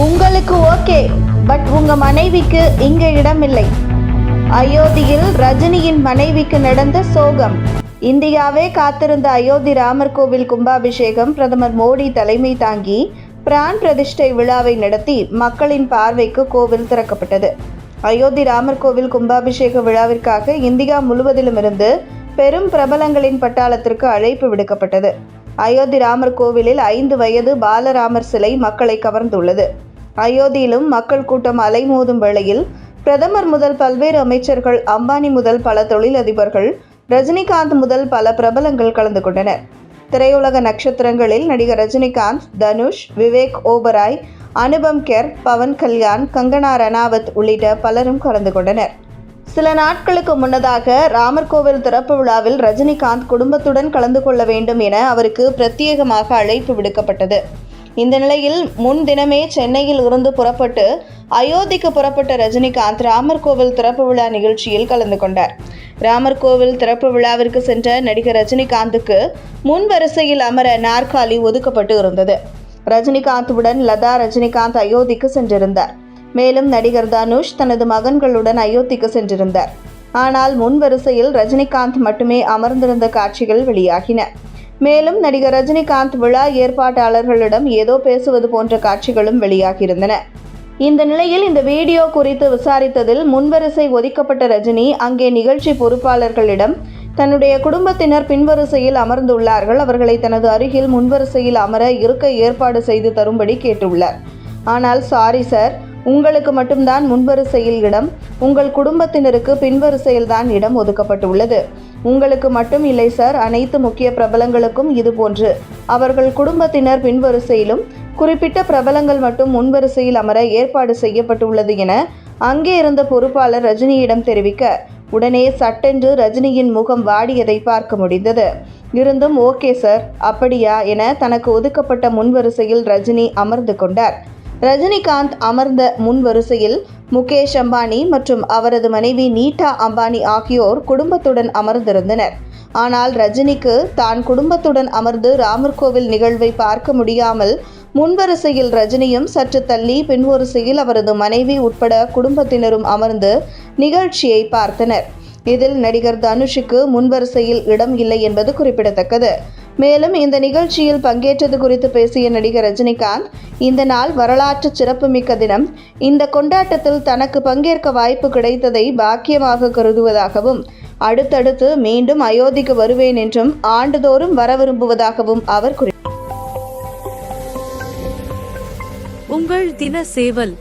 உங்களுக்கு okay, but உங்க மனைவிக்கு இங்க இடமில்லை. அயோத்தியில் ரஜினியின் மனைவிக்கு நடந்த சோகம். இந்தியாவே காத்திருந்த அயோத்தி ராமர் கோவில் கும்பாபிஷேகம் பிரதமர் மோடி தலைமை தாங்கி பிரான் பிரதிஷ்டை விழாவை நடத்தி மக்களின் பார்வைக்கு கோவில் திறக்கப்பட்டது. அயோத்தி ராமர் கோவில் கும்பாபிஷேக விழாவிற்காக இந்தியா முழுவதிலும் இருந்து பெரும் பிரபலங்களின் பட்டாளத்திற்கு அழைப்பு விடுக்கப்பட்டது. அயோத்தி ராமர் கோவிலில் 5 வயது பாலராமர் சிலை மக்களை கவர்ந்துள்ளது. அயோத்தியிலும் மக்கள் கூட்டம் அலைமோதும் வேளையில் பிரதமர் முதல் பல்வேறு அமைச்சர்கள், அம்பானி முதல் பல தொழிலதிபர்கள், ரஜினிகாந்த் முதல் பல பிரபலங்கள் கலந்து கொண்டனர். திரையுலக நட்சத்திரங்களில் நடிகர் ரஜினிகாந்த், தனுஷ், விவேக் ஓபராய், அனுபம் கெர், பவன் கல்யாண், கங்கனா ரணாவத் உள்ளிட்ட பலரும் கலந்து கொண்டனர். சில நாட்களுக்கு முன்னதாக ராமர் கோவில் திறப்பு விழாவில் ரஜினிகாந்த் குடும்பத்துடன் கலந்து கொள்ள வேண்டும் என அவருக்கு பிரத்யேகமாக அழைப்பு விடுக்கப்பட்டது. இந்த நிலையில் முன்தினமே சென்னையில் இருந்து புறப்பட்டு அயோத்திக்கு புறப்பட்ட ரஜினிகாந்த் ராமர் கோவில் திறப்பு விழா நிகழ்ச்சியில் கலந்து கொண்டார். ராமர் கோவில் திறப்பு விழாவிற்கு சென்ற நடிகர் ரஜினிகாந்துக்கு முன் வரிசையில் அமர நாற்காலி ஒதுக்கப்பட்டு இருந்தது. ரஜினிகாந்துடன் லதா ரஜினிகாந்த் அயோத்திக்கு சென்றிருந்தார். மேலும் நடிகர் தனுஷ் தனது மகன்களுடன் அயோத்திக்கு சென்றிருந்தார். ஆனால் முன் வரிசையில் ரஜினிகாந்த் மட்டுமே அமர்ந்திருந்த காட்சிகள் வெளியாகின. மேலும் நடிகர் ரஜினிகாந்த் விழா ஏற்பாட்டாளர்களிடம் ஏதோ பேசுவது போன்ற காட்சிகளும் வெளியாகியிருந்தன. இந்த நிலையில் இந்த வீடியோ குறித்து விசாரித்ததில் முன்வரிசை ஒதுக்கப்பட்ட ரஜினி அங்கே நிகழ்ச்சி பொறுப்பாளர்களிடம் தன்னுடைய குடும்பத்தினர் பின்வரிசையில் அமர்ந்துள்ளார்கள், அவர்களை தனது அருகில் முன்வரிசையில் அமர இருக்க ஏற்பாடு செய்து தரும்படி கேட்டுள்ளார். ஆனால் சாரி சார், உங்களுக்கு மட்டும்தான் முன்வரிசையில் இடம், உங்கள் குடும்பத்தினருக்கு பின்வரிசையில்தான் இடம் ஒதுக்கப்பட்டுள்ளது. உங்களுக்கு மட்டும் இல்லை சார், அனைத்து முக்கிய பிரபலங்களுக்கும் இதுபோன்று அவர்கள் குடும்பத்தினர் பின்வரிசையிலும் குறிப்பிட்ட பிரபலங்கள் மட்டும் முன்வரிசையில் அமர ஏற்பாடு செய்யப்பட்டுள்ளது என அங்கே இருந்த பொறுப்பாளர் ரஜினியிடம் தெரிவிக்க, உடனே சட்டென்று ரஜினியின் முகம் வாடியதை பார்க்க முடிந்தது. இருந்தும் ஓகே சார், அப்படியா என தனக்கு ஒதுக்கப்பட்ட முன்வரிசையில் ரஜினி அமர்ந்து கொண்டார். ரஜினிகாந்த் அமர்ந்த முன் வரிசையில் முகேஷ் அம்பானி மற்றும் அவரது மனைவி நீட்டா அம்பானி ஆகியோர் குடும்பத்துடன் அமர்ந்திருந்தனர். ஆனால் ரஜினிக்கு தான் குடும்பத்துடன் அமர்ந்து ராமர் கோவில் நிகழ்வை பார்க்க முடியாமல் முன்வரிசையில் ரஜினியும் சற்று தள்ளி பின்வரிசையில் அவரது மனைவி உட்பட குடும்பத்தினரும் அமர்ந்து நிகழ்ச்சியை பார்த்தனர். இதில் நடிகர் தனுஷுக்கு முன்வரிசையில் இடம் இல்லை என்பது குறிப்பிடத்தக்கது. மேலும் இந்த நிகழ்ச்சியில் பங்கேற்றது குறித்து பேசிய நடிகர் ரஜினிகாந்த், இந்த நாள் வரலாற்று சிறப்புமிக்க தினம், இந்த கொண்டாட்டத்தில் தனக்கு பங்கேற்க வாய்ப்பு கிடைத்ததை பாக்கியமாக கருதுவதாகவும், அடுத்தடுத்து மீண்டும் அயோத்திக்கு வருவேன் என்றும் ஆண்டுதோறும் வர விரும்புவதாகவும் அவர் குறிப்பிட்டார். உங்கள் தின சேவல்.